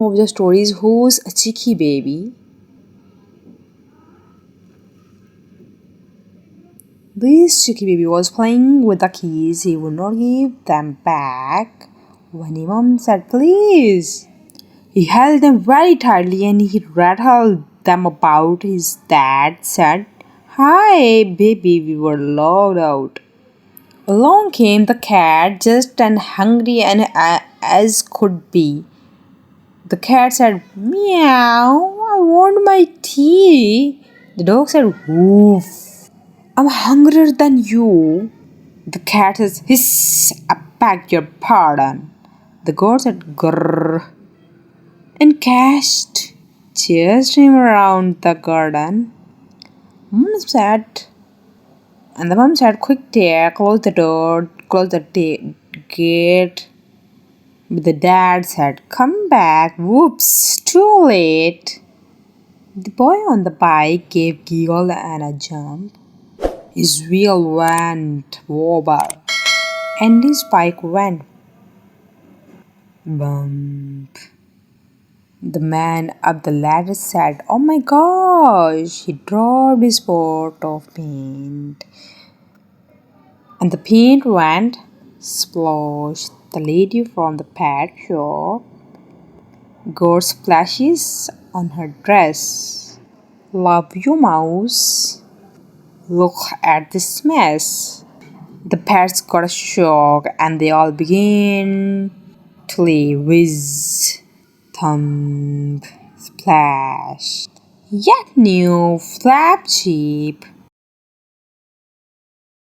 Of the stories, who's a cheeky baby? This cheeky baby was playing with the keys. He would not give them back when his mom said please. He held them very tightly and he rattled them about. His dad said, "Hi, baby, we were locked out." Along came the cat, just and hungry and as could be. The cat said, "Meow, I want my tea." The dog said, "Woof, I'm hungrier than you." The cat says, "Hiss, I beg your pardon." The goat said, "Grrr," and cast chased him around the garden. Mom said, and the mom said, "Quick, dear, close the door, close the gate." But the dad said, "Come back." Whoops, too late. The boy on the bike gave giggle and a jump. His wheel went wobble, and his bike went bump. The man up the ladder said, "Oh my gosh!" He dropped his pot of paint, and the paint went splosh. The lady from the pet shop got splashes on her dress. "Love you, mouse. Look at this mess." The pets got a shock and they all began to play whiz, thump, splash. Yet new flap cheap